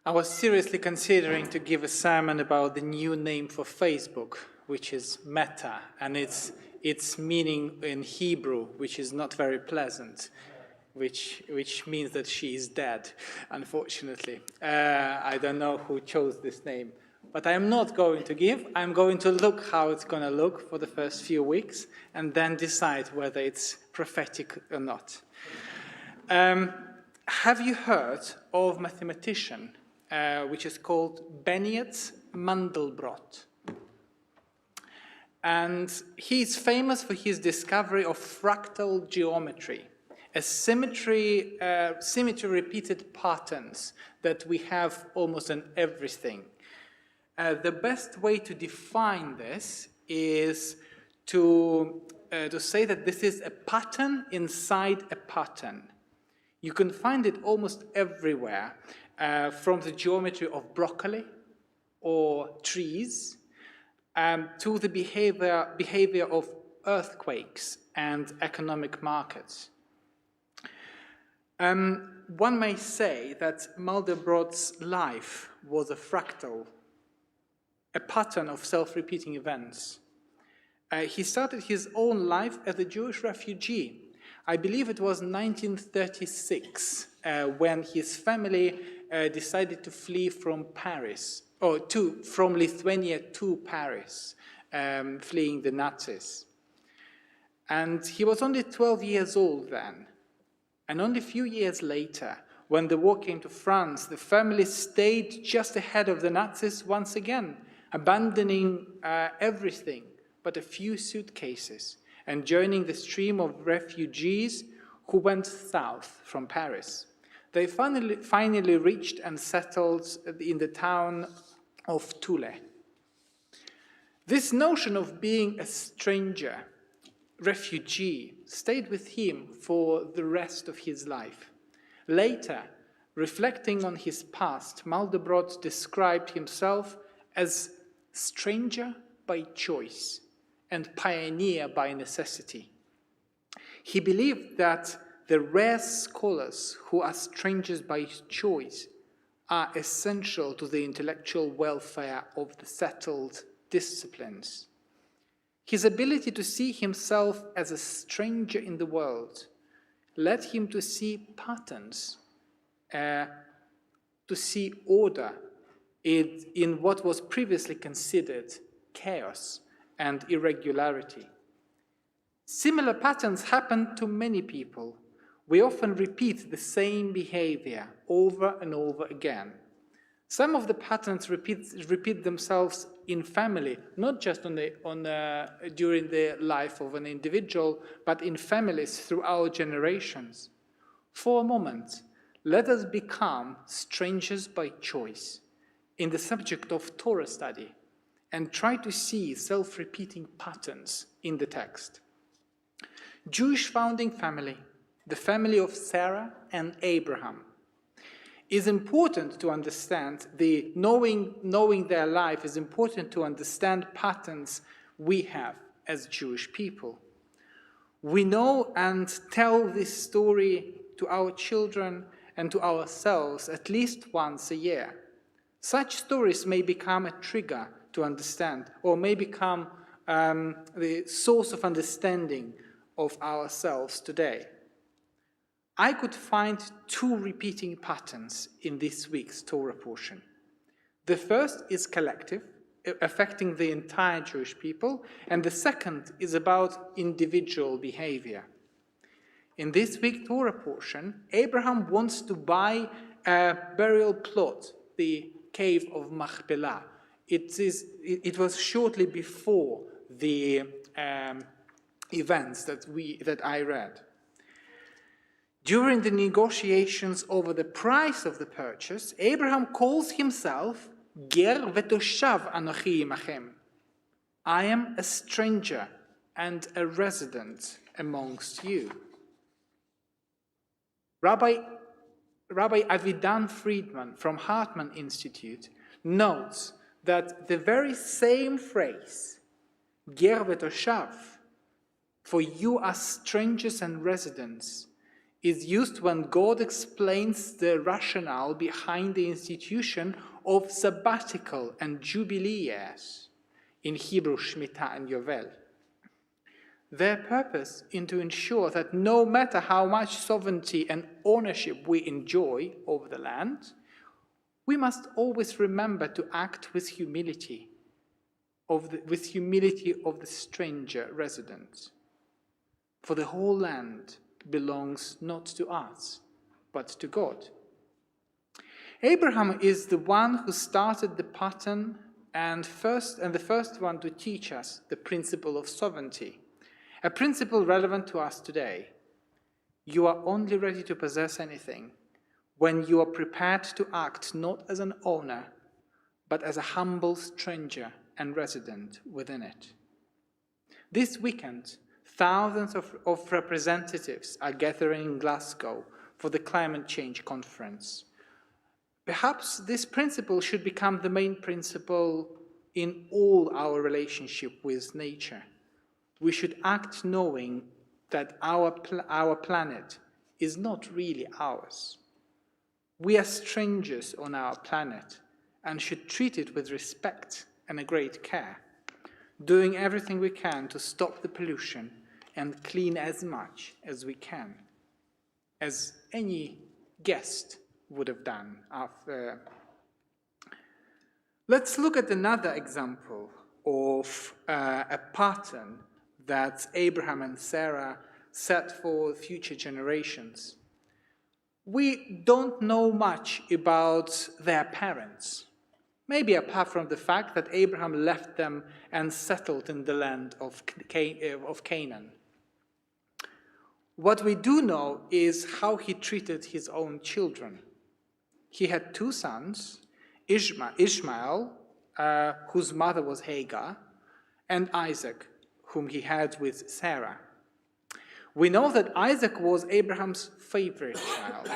I was seriously considering to give a sermon about the new name for Facebook, which is Meta, and its meaning in Hebrew, which is not very pleasant, which means that she is dead, unfortunately. I don't know who chose this name, but I am not going to give. I'm going to look how it's going to look for the first few weeks, and then decide whether it's prophetic or not. Have you heard of a mathematician which is called Benjamin Mandelbrot? And he's famous for his discovery of fractal geometry, a symmetry repeated patterns that we have almost in everything. The best way to define this is to say that this is a pattern inside a pattern. You can find it almost everywhere, from the geometry of broccoli or trees to the behavior of earthquakes and economic markets. One may say that Mandelbrot's life was a fractal, a pattern of self-repeating events. He started his own life as a Jewish refugee. I believe it was 1936 when his family decided to flee from Paris, from Lithuania to Paris, fleeing the Nazis. And he was only 12 years old then. And only a few years later, when the war came to France, the family stayed just ahead of the Nazis once again, abandoning everything but a few suitcases, and joining the stream of refugees who went south from Paris. They finally reached and settled in the town of Toul. This notion of being a stranger, refugee, stayed with him for the rest of his life. Later, reflecting on his past, Mandelbrot described himself as stranger by choice and pioneer by necessity. He believed that the rare scholars who are strangers by choice are essential to the intellectual welfare of the settled disciplines. His ability to see himself as a stranger in the world led him to see patterns, to see order in what was previously considered chaos and irregularity. Similar patterns happen to many people. We often repeat the same behavior over and over again. Some of the patterns repeat themselves in family, not just during the life of an individual, but in families throughout generations. For a moment, let us become strangers by choice in the subject of Torah study and try to see self-repeating patterns in the text. Jewish founding family, the family of Sarah and Abraham, is important to understand. Knowing their life is important to understand patterns we have as Jewish people. We know and tell this story to our children and to ourselves at least once a year. Such stories may become a trigger to understand, or may become the source of understanding of ourselves today. I could find two repeating patterns in this week's Torah portion. The first is collective, affecting the entire Jewish people, and the second is about individual behavior. In this week's Torah portion, Abraham wants to buy a burial plot, the cave of Machpelah. It was shortly before the events that I read. During the negotiations over the price of the purchase, Abraham calls himself Ger v'toshav anochi imachem. I am a stranger and a resident amongst you. Rabbi Avidan Friedman from Hartman Institute notes that the very same phrase, Ger v'toshav, for you are strangers and residents, is used when God explains the rationale behind the institution of sabbatical and jubilee years, in Hebrew Shemitah and Yovel. Their purpose is to ensure that no matter how much sovereignty and ownership we enjoy over the land, we must always remember to act with humility of the stranger resident. For the whole land belongs not to us, but to God. Abraham is the one who started the pattern and the first one to teach us the principle of sovereignty, a principle relevant to us today. You are only ready to possess anything when you are prepared to act not as an owner, but as a humble stranger and resident within it. This weekend, thousands of representatives are gathering in Glasgow for the climate change conference. Perhaps this principle should become the main principle in all our relationship with nature. We should act knowing that our planet is not really ours. We are strangers on our planet and should treat it with respect and a great care, doing everything we can to stop the pollution and clean as much as we can, as any guest would have done. Let's look at another example of a pattern that Abraham and Sarah set for future generations. We don't know much about their parents, maybe apart from the fact that Abraham left them and settled in the land of Canaan. What we do know is how he treated his own children. He had two sons, Ishmael, whose mother was Hagar, and Isaac, whom he had with Sarah. We know that Isaac was Abraham's favorite child.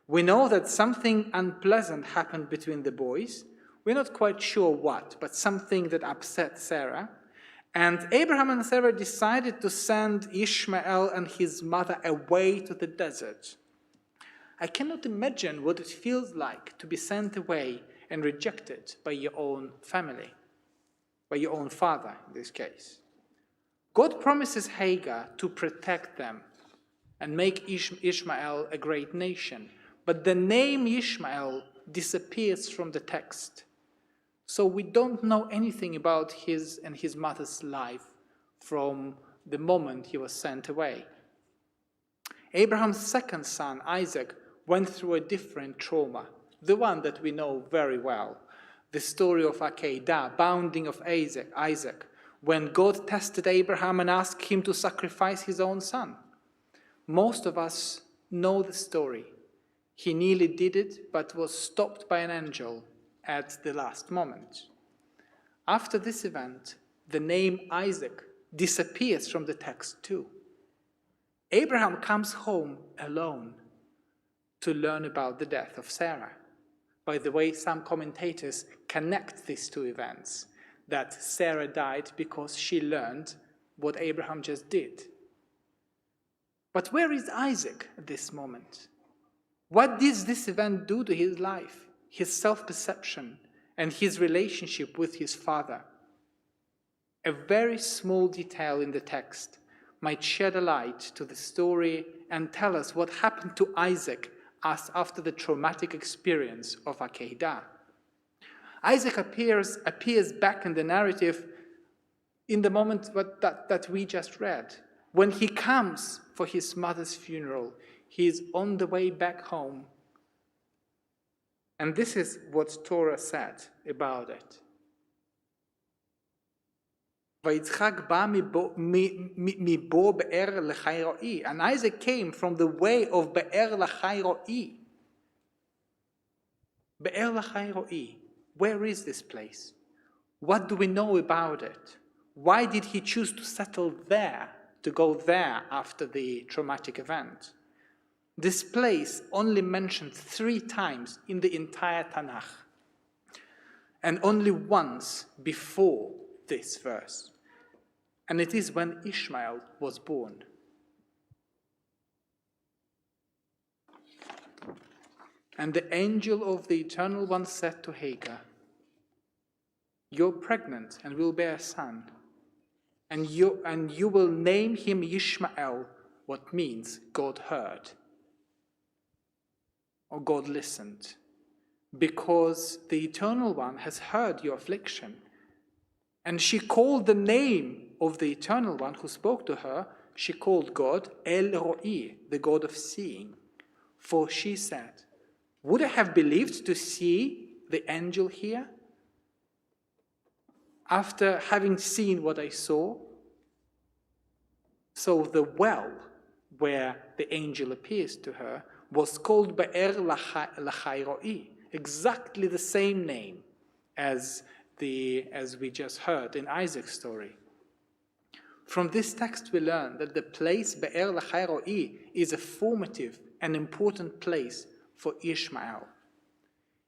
We know that something unpleasant happened between the boys. We're not quite sure what, but something that upset Sarah. And Abraham and Sarah decided to send Ishmael and his mother away to the desert. I cannot imagine what it feels like to be sent away and rejected by your own family, by your own father in this case. God promises Hagar to protect them and make Ishmael a great nation, but the name Ishmael disappears from the text. So we don't know anything about his and his mother's life from the moment he was sent away. Abraham's second son, Isaac, went through a different trauma, the one that we know very well, the story of Akedah, bounding of Isaac, when God tested Abraham and asked him to sacrifice his own son. Most of us know the story. He nearly did it, but was stopped by an angel at the last moment. After this event, the name Isaac disappears from the text too. Abraham comes home alone to learn about the death of Sarah. By the way, some commentators connect these two events, that Sarah died because she learned what Abraham just did. But where is Isaac at this moment? What did this event do to his life, his self-perception, and his relationship with his father? A very small detail in the text might shed a light to the story and tell us what happened to Isaac after the traumatic experience of Akedah. Isaac appears back in the narrative in the moment that we just read. When he comes for his mother's funeral, he is on the way back home. And this is what Torah said about it. And Isaac came from the way of Be'er Lachai Ro'i. Be'er Lachai Ro'i. Where is this place? What do we know about it? Why did he choose to settle there, to go there after the traumatic event? This place only mentioned 3 times in the entire Tanakh, and only once before this verse. And it is when Ishmael was born. And the angel of the Eternal One said to Hagar, "You're pregnant and will bear a son, and you will name him Ishmael," what means God heard, or God listened, because the Eternal One has heard your affliction. And she called the name of the Eternal One who spoke to her, she called God El Roi, the God of seeing. For she said, "Would I have believed to see the angel here? After having seen what I saw." So the well where the angel appears to her was called Be'er Lachai Roi, exactly the same name as we just heard in Isaac's story. From this text we learn that the place Be'er Lachai Roi is a formative and important place for Ishmael.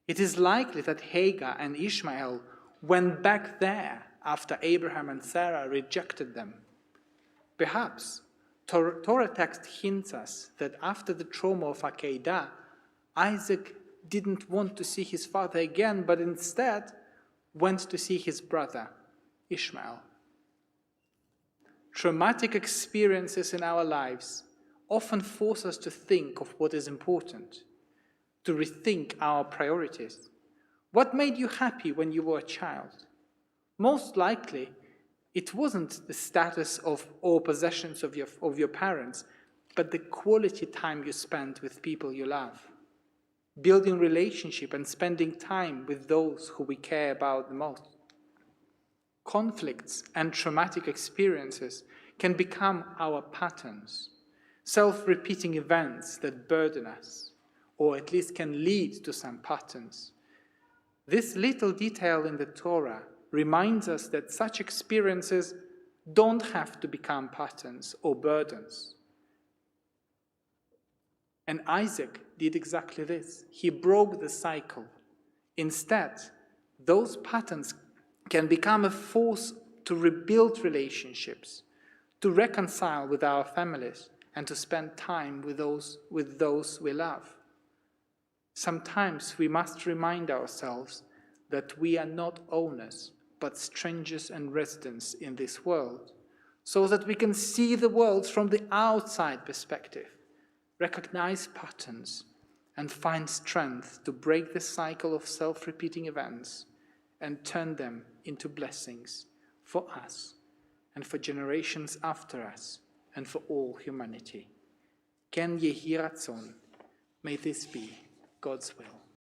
It is likely that Hagar and Ishmael went back there after Abraham and Sarah rejected them. Perhaps Torah text hints us that after the trauma of Akedah, Isaac didn't want to see his father again, but instead went to see his brother, Ishmael. Traumatic experiences in our lives often force us to think of what is important, to rethink our priorities. What made you happy when you were a child? Most likely, it wasn't the status or possessions of your parents, but the quality time you spent with people you love. Building relationship and spending time with those who we care about the most. Conflicts and traumatic experiences can become our patterns, self-repeating events that burden us, or at least can lead to some patterns. This little detail in the Torah reminds us that such experiences don't have to become patterns or burdens. And Isaac did exactly this. He broke the cycle. Instead, those patterns can become a force to rebuild relationships, to reconcile with our families, and to spend time with those we love. Sometimes we must remind ourselves that we are not owners, but strangers and residents in this world, so that we can see the world from the outside perspective, recognize patterns, and find strength to break the cycle of self-repeating events and turn them into blessings for us and for generations after us and for all humanity. Ken Yehi Ratzon, may this be God's will.